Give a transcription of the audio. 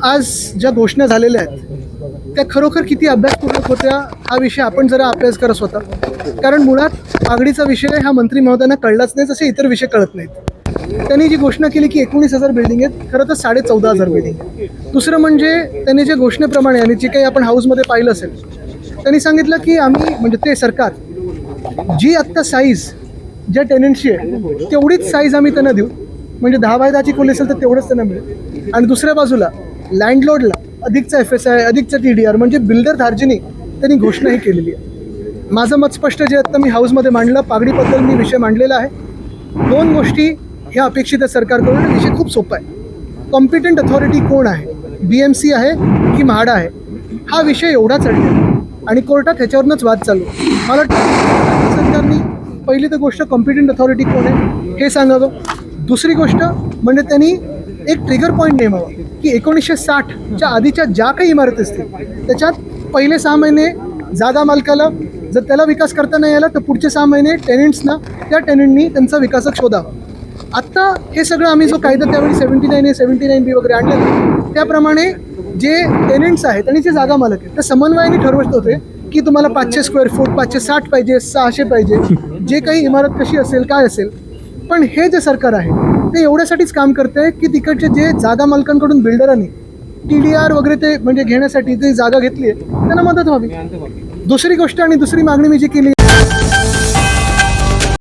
आज ज्या घोषणा झालेल्या आहेत त्या खरोखर किती अभ्यासपूर्वक होत्या हा विषय आपण जरा अभ्यास करत होता. कारण मुळात पागडीचा विषय हा मंत्री महोदयांना कळलाच नाही, जसे इतर विषय कळत नाहीत. त्यांनी जी घोषणा केली की 19,000 बिल्डिंग आहेत, खरं तर 14,500 बिल्डिंग आहेत. दुसरं म्हणजे त्यांनी जे घोषणेप्रमाणे आणि जे काही आपण हाऊसमध्ये पाहिलं असेल त्यांनी सांगितलं की आम्ही म्हणजे ते सरकार जी आत्ता साईज ज्या टेनंटची आहे तेवढीच साईज आम्ही त्यांना देऊ, म्हणजे 10 बाय 10ची खोली असेल तर तेवढंच त्यांना मिळेल. आणि दुसऱ्या बाजूला लँडलॉर्डला अधिकचा FSI अधिकचा TDR म्हणजे बिल्डर धार्जिनी त्यांनी घोषणाही केलेली आहे. माझं मत स्पष्ट जे आत्ता मी हाऊसमध्ये मांडलं, पागडीबद्दल मी विषय मांडलेला आहे. 2 गोष्टी ह्या अपेक्षित आहे सरकारकडून. विषय खूप सोपा आहे. कॉम्पिटंट अथॉरिटी कोण आहे, BMC आहे की म्हाडा आहे, हा विषय एवढाच अडलेला आणि कोर्टात ह्याच्यावरूनच वाद चालू. मला वाटतं सरकारने पहिली तर गोष्ट कॉम्पिटंट अथॉरिटी कोण आहे हे सांगावं. दुसरी गोष्ट म्हणजे त्यांनी एक ट्रिगर पॉईंट नेमावा की 1960च्या आधीच्या ज्या काही इमारती असतील त्याच्यात पहिले 6 महिने जागा मालकाला, जर त्याला विकास करता नाही आला तर पुढचे 6 महिने टेनंट्सना, त्या टेनंटनी त्यांचा विकासक शोधावा. आत्ता हे सगळं आम्ही जो कायदा त्यावेळी 79A 79B वगैरे आणलेला त्याप्रमाणे जे टेनंट्स आहेत आणि जे जागा मालक आहेत त्या समन्वयाने ठरवत होते की तुम्हाला 500 स्क्वेअर फूट, 560 पाहिजे, 600 पाहिजे, जे काही इमारत कशी असेल काय असेल. पण हे जे सरकार आहे ते एवढ्यासाठीच काम करते आहे की तिकडचे जे जागा मालकांकडून बिल्डरांनी TDR वगैरे ते म्हणजे घेण्यासाठी जी जागा घेतली आहे त्यांना मदत व्हावी. दुसरी गोष्ट आणि दुसरी मागणी मी जी केली